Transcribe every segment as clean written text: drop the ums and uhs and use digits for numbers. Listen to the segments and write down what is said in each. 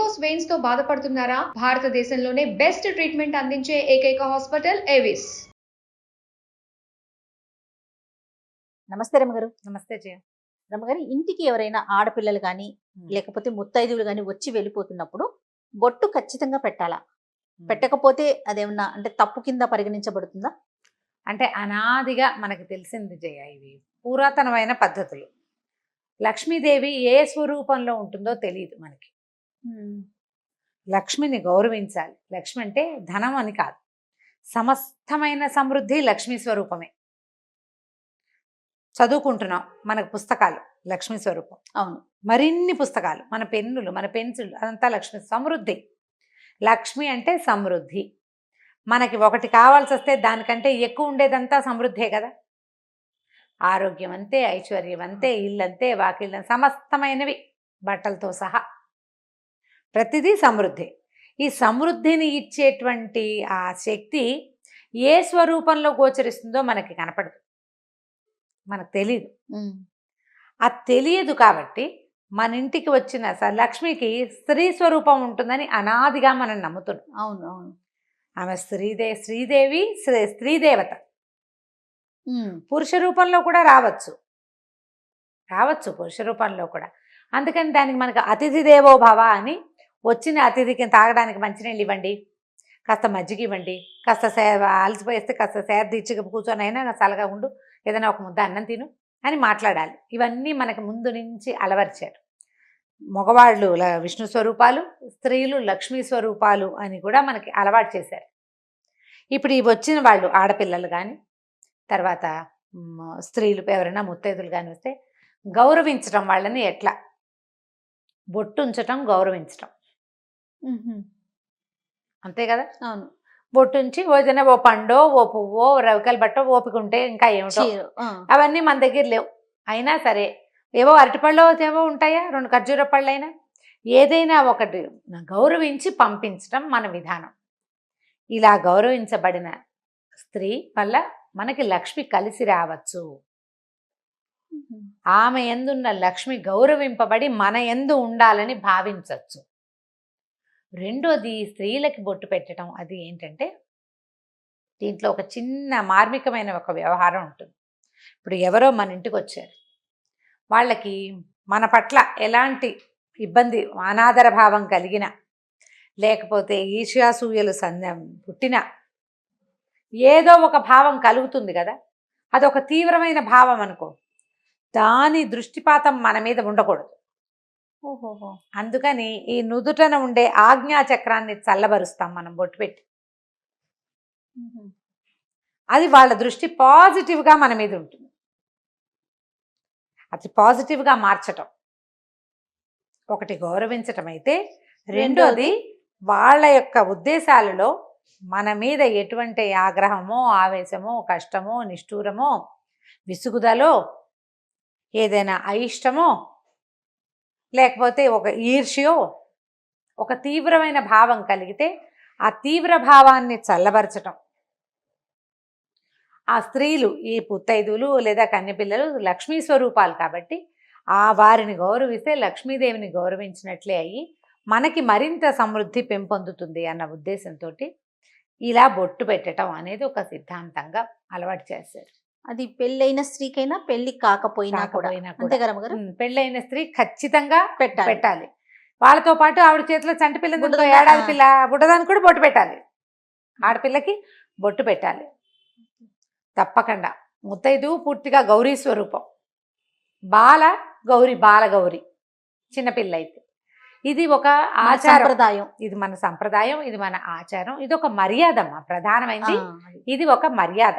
Varicose veins తో బాధపడుతున్నారా? భారతదేశంలోనే బెస్ట్ ట్రీట్మెంట్ అందించే ఏకైక హాస్పిటల్ ఏవిస్. నమస్తే రమగారు. నమస్తే జయ. రమగారు, ఇంటికి ఎవరైనా ఆడపిల్లలు కానీ లేకపోతే ముత్తైదువులు కానీ వచ్చి వెళ్ళిపోతున్నప్పుడు బొట్టు ఖచ్చితంగా పెట్టాలా? పెట్టకపోతే అదేమన్నా అంటే తప్పు కింద పరిగణించబడుతుందా? అంటే అనాదిగా మనకి తెలిసింది జయ, ఇవి పురాతనమైన పద్ధతులు. లక్ష్మీదేవి ఏ స్వరూపంలో ఉంటుందో తెలియదు మనకి. లక్ష్మిని గౌరవించాలి. లక్ష్మి అంటే ధనం అని కాదు, సమస్తమైన సమృద్ధి లక్ష్మీ స్వరూపమే. చదువుకుంటున్నాం, మనకు పుస్తకాలు లక్ష్మీ స్వరూపం. అవును, మరిన్ని పుస్తకాలు, మన పెన్నులు, మన పెన్సిల్, అదంతా లక్ష్మి సమృద్ధి. లక్ష్మి అంటే సమృద్ధి. మనకి ఒకటి కావాల్సి వస్తే దానికంటే ఎక్కువ ఉండేదంతా సమృద్ధే కదా. ఆరోగ్యం అంతే, ఐశ్వర్యం అంతే, ఇల్లంతే, వాకిళ్ళ సమస్తమైనవి బట్టలతో సహా ప్రతిదీ సమృద్ధి. ఈ సమృద్ధిని ఇచ్చేటువంటి ఆ శక్తి ఏ స్వరూపంలో గోచరిస్తుందో మనకి కనపడదు, మనకు తెలియదు. అది తెలియదు కాబట్టి మన ఇంటికి వచ్చిన లక్ష్మికి స్త్రీ స్వరూపం ఉంటుందని అనాదిగా మనం నమ్ముతున్నాం. అవును అవును, ఆమె శ్రీదేవి, స్త్రీదేవత. పురుష రూపంలో కూడా రావచ్చు పురుష రూపంలో కూడా. అందుకని దానికి మనకు అతిథి దేవో భవ అని, వచ్చిన అతిథికి తాగడానికి మంచినీళ్ళు ఇవ్వండి, కాస్త మజ్జిగ ఇవ్వండి, కాస్త అలసిపోయేస్తే కాస్త సేద తీర్చి కూర్చొని అయినా చల్లగా ఉండు, ఏదైనా ఒక ముద్ద అన్నం తిను అని మాట్లాడాలి. ఇవన్నీ మనకు ముందు నుంచి అలవర్చారు. మగవాళ్ళు విష్ణు స్వరూపాలు, స్త్రీలు లక్ష్మీ స్వరూపాలు అని కూడా మనకి అలవాటు చేశారు. ఇప్పుడు ఇవి వచ్చిన వాళ్ళు ఆడపిల్లలు కానీ, తర్వాత స్త్రీలు ఎవరైనా ముత్తైదులు కానీ వస్తే గౌరవించటం, వాళ్ళని ఎట్లా బొట్టు ఉంచటం, గౌరవించటం అంతే కదా. అవును, బొట్టు ఉంచి ఏదైనా ఓ పండో, ఓ పువ్వో, రవికలు బట్టో, ఓపిక ఉంటే ఇంకా ఏమిటో, అవన్నీ మన దగ్గర లేవు. అయినా సరే ఏవో అరటిపళ్ళు ఏవో ఉంటాయా, 2 ఖర్జూర పళ్ళు అయినా ఏదైనా ఒకటి గౌరవించి పంపించడం మన విధానం. ఇలా గౌరవించబడిన స్త్రీ వల్ల మనకి లక్ష్మి కలిసి రావచ్చు. ఆమె యందున్న లక్ష్మి గౌరవింపబడి మన యందు ఉండాలని భావించవచ్చు. రెండోది, స్త్రీలకి బొట్టు పెట్టడం. అది ఏంటంటే దీంట్లో ఒక చిన్న మార్మికమైన ఒక వ్యవహారం ఉంటుంది. ఇప్పుడు ఎవరో మన ఇంటికి వచ్చారు, వాళ్ళకి మన పట్ల ఎలాంటి ఇబ్బంది, అనాదర భావం కలిగిన, లేకపోతే ఈర్ష్యాసూయలు పుట్టిన ఏదో ఒక భావం కలుగుతుంది కదా. అదొక తీవ్రమైన భావం అనుకో, దాని దృష్టిపాతం మన మీద ఉండకూడదు. ఓహోహో, అందుకని ఈ నుదుటన ఉండే ఆజ్ఞా చక్రాన్ని చల్లబరుస్తాం మనం బొట్టు పెట్టి. అది వాళ్ళ దృష్టి పాజిటివ్గా మన మీద ఉంటుంది. అది పాజిటివ్గా మార్చటం ఒకటి గౌరవించటం అయితే, రెండోది వాళ్ళ యొక్క ఉద్దేశాలలో మన మీద ఎటువంటి ఆగ్రహమో, ఆవేశమో, కష్టమో, నిష్ఠూరమో, విసుగుదలో, ఏదైనా అయిష్టమో, లేకపోతే ఒక ఈర్ష్యో, ఒక తీవ్రమైన భావం కలిగితే ఆ తీవ్ర భావాన్ని చల్లబరచటం. ఆ స్త్రీలు, ఈ పుత్తైదువులు లేదా కన్యపిల్లలు లక్ష్మీ స్వరూపాలు కాబట్టి ఆ వారిని గౌరవిస్తే లక్ష్మీదేవిని గౌరవించినట్లే అయ్యి మనకి మరింత సమృద్ధి పెంపొందుతుంది అన్న ఉద్దేశంతో ఇలా బొట్టు పెట్టడం అనేది ఒక సిద్ధాంతంగా అలవాటు చేశారు. అది పెళ్ళైన స్త్రీకైనా పెళ్లి కాకపోయినా కూడా అంతే కదా. పెళ్ళైన స్త్రీ ఖచ్చితంగా పెట్టాలి. వాళ్ళతో పాటు ఆవిడ చేతిలో చంటి పిల్ల, ఏడాది పిల్ల బుడ్డదానికి కూడా బొట్టు పెట్టాలి. ఆడపిల్లకి బొట్టు పెట్టాలి తప్పకుండా. ముత్తైదు పూర్తిగా గౌరీ స్వరూపం, బాలగౌరి చిన్నపిల్ల అయితే. ఇది ఒక ఆచారం, ఇది మన సంప్రదాయం, ఇది మన ఆచారం, ఇది ఒక మర్యాద. ప్రధానమైనది ఇది ఒక మర్యాద.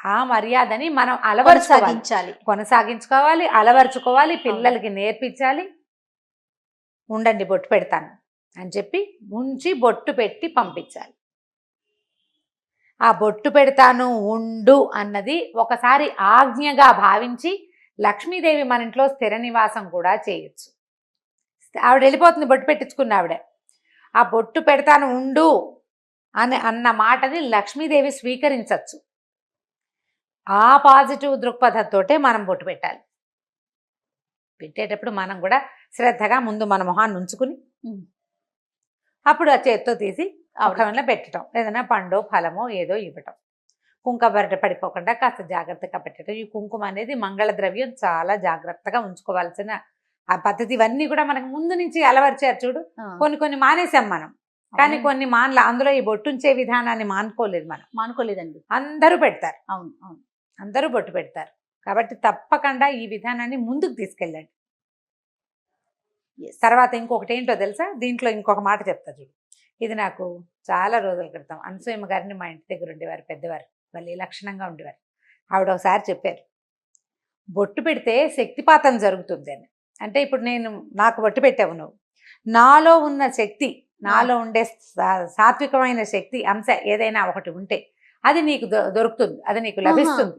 ఆ మర్యాదని మనం కొనసాగించుకోవాలి, అలవర్చుకోవాలి, పిల్లలకి నేర్పించాలి. ఉండండి బొట్టు పెడతాను అని చెప్పి ఉంచి బొట్టు పెట్టి పంపించాలి. ఆ బొట్టు పెడతాను ఉండు అన్నది ఒకసారి ఆజ్ఞగా భావించి లక్ష్మీదేవి మన ఇంట్లో స్థిర నివాసం కూడా చేయొచ్చు. ఆవిడ వెళ్ళిపోతుంది బొట్టు పెట్టించుకున్న ఆవిడ. ఆ బొట్టు పెడతాను ఉండు అన్న మాటని లక్ష్మీదేవి స్వీకరించవచ్చు. ఆ పాజిటివ్ దృక్పథంతోటే మనం బొట్టు పెట్టాలి. పెట్టేటప్పుడు మనం కూడా శ్రద్ధగా ముందు మన మొహాన్ని ఉంచుకుని అప్పుడు ఆ చేత్తో తీసి ముఖంలో పెట్టడం, ఏదైనా పండో ఫలమో ఏదో ఇవ్వటం. కుంకుమ బరట పడిపోకుండా కాస్త జాగ్రత్తగా పెట్టడం. ఈ కుంకుమ అనేది మంగళ ద్రవ్యం, చాలా జాగ్రత్తగా ఉంచుకోవాల్సిన ఆ పద్ధతి. ఇవన్నీ కూడా మనకు ముందు నుంచి అలవర్చారు చూడు. కొన్ని కొన్ని మానేసాం మనం, కానీ కొన్ని మానల. అందులో ఈ బొట్టుంచే విధానాన్ని మానుకోలేదు మనం. మానుకోలేదండి. అందరూ పెడతారు. అవును అవును. అందరూ బొట్టు పెడతారు. కాబట్టి తప్పకుండా ఈ విధానాన్ని ముందుకు తీసుకెళ్ళండి. తర్వాత ఇంకొకటి ఏంటో తెలుసా, దీంట్లో ఇంకొక మాట చెప్తా చూడు. ఇది నాకు చాలా రోజుల క్రితం అనసూయమ్మ గారిని మా ఇంటి దగ్గర ఉండేవారు, పెద్దవారు, వాళ్ళు లక్షణంగా ఉండేవారు. ఆవిడ ఒకసారి చెప్పారు, బొట్టు పెడితే శక్తిపాతం జరుగుతుంది అని. అంటే ఇప్పుడు నాకు బొట్టు పెట్టావు, నువ్వు నాలో ఉన్న శక్తి, నాలో ఉండే సాత్వికమైన శక్తి అంశ ఏదైనా ఒకటి ఉంటే అది నీకు దొరుకుతుంది, అది నీకు లభిస్తుంది.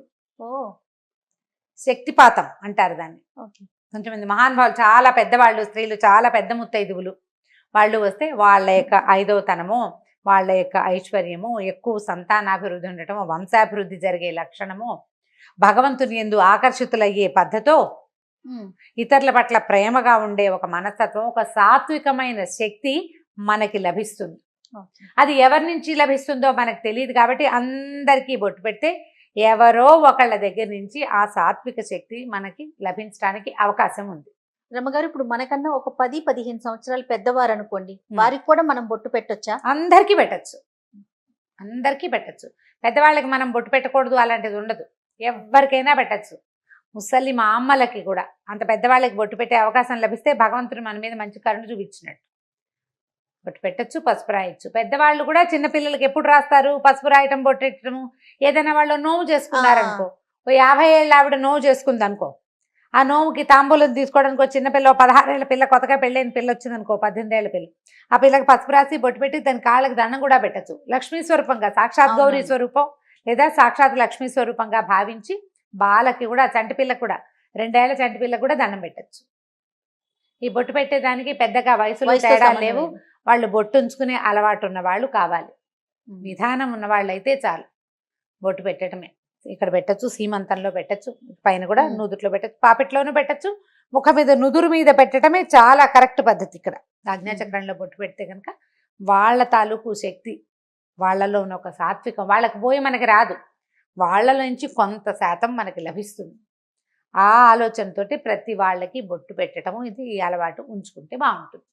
శక్తిపాతం అంటారు దాన్ని. కొంచెమంది మహానుభావులు, చాలా పెద్దవాళ్ళు, స్త్రీలు, చాలా పెద్ద ముత్తైదువులు వాళ్ళు వస్తే వాళ్ళ యొక్క 5వ తనము, వాళ్ళ యొక్క ఐశ్వర్యము, ఎక్కువ సంతానాభివృద్ధి ఉండటము, వంశాభివృద్ధి జరిగే లక్షణము, భగవంతుని యందు ఆకర్షితులయ్యే పద్ధతో, ఇతరుల పట్ల ప్రేమగా ఉండే ఒక మనస్తత్వం, ఒక సాత్వికమైన శక్తి మనకి లభిస్తుంది. అది ఎవరి నుంచి లభిస్తుందో మనకు తెలియదు. కాబట్టి అందరికీ బొట్టు పెడితే ఎవరో ఒకళ్ళ దగ్గర నుంచి ఆ సాత్విక శక్తి మనకి లభించడానికి అవకాశం ఉంది. రమ్మగారు, ఇప్పుడు మనకన్నా ఒక 10-15 సంవత్సరాలు పెద్దవారు అనుకోండి, వారికి కూడా మనం బొట్టు పెట్టొచ్చా? అందరికీ పెట్టచ్చు, అందరికీ పెట్టచ్చు. పెద్దవాళ్ళకి మనం బొట్టు పెట్టకూడదు అలాంటిది ఉండదు, ఎవరికైనా పెట్టచ్చు. ముసలి మా అమ్మలకి కూడా, అంత పెద్దవాళ్ళకి బొట్టు పెట్టే అవకాశం లభిస్తే భగవంతుడు మన మీద మంచి కరుణ చూపించినట్టు. బొట్టు పెట్టచ్చు, పసుపు రాయొచ్చు. పెద్దవాళ్ళు కూడా చిన్నపిల్లలకి ఎప్పుడు రాస్తారు పసుపు రాయటం, బొట్టు పెట్టడము? ఏదైనా వాళ్ళు నోము చేసుకున్నారనుకో, ఓ 50 ఏళ్ళ ఆవిడ నోవు చేసుకుంది అనుకో, ఆ నోముకి తాంబూలం తీసుకోవడానికి ఒక చిన్నపిల్ల, 16 ఏళ్ళ పిల్ల, కొత్తగా పెళ్ళైన పిల్ల వచ్చింది అనుకో, 18 ఏళ్ళ పిల్ల, ఆ పిల్లకి పసుపు రాసి బొట్టు పెట్టి దాని కాళ్ళకి దండం కూడా పెట్టచ్చు. లక్ష్మీ స్వరూపంగా, సాక్షాత్ గౌరీ స్వరూపం లేదా సాక్షాత్ లక్ష్మీ స్వరూపంగా భావించి బాలకి కూడా, చంటి పిల్లకి కూడా, 2 ఏళ్ల చంటి పిల్లకి కూడా దండం పెట్టచ్చు. ఈ బొట్టు పెట్టేదానికి పెద్దగా వయసులో తేడా లేవు. వాళ్ళు బొట్టు ఉంచుకునే అలవాటు ఉన్న వాళ్ళు కావాలి, విధానం ఉన్న వాళ్ళు అయితే చాలు. బొట్టు పెట్టడమే ఇక్కడ పెట్టచ్చు, సీమంతంలో పెట్టచ్చు, పైన కూడా నుదుట్లో పెట్టచ్చు, పాపిట్లోనూ పెట్టచ్చు, ముఖం మీద నుదురు మీద పెట్టడమే చాలా కరెక్ట్ పద్ధతి. ఇక్కడ ఆజ్ఞాచక్రంలో బొట్టు పెడితే కనుక వాళ్ళ తాలూకు శక్తి, వాళ్ళలో ఉన్న ఒక సాత్వికం వాళ్ళకి పోయి మనకి రాదు, వాళ్ళలో నుంచి కొంత శాతం మనకి లభిస్తుంది. ఆ ఆలోచనతోటి ప్రతి వాళ్ళకి బొట్టు పెట్టడము, ఇది ఈ అలవాటు ఉంచుకుంటే బాగుంటుంది.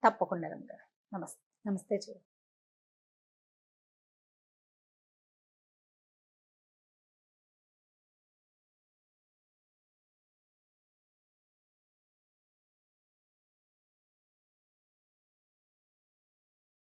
తప్పకుండా రమ్మగారు. నమస్తే. నమస్తే.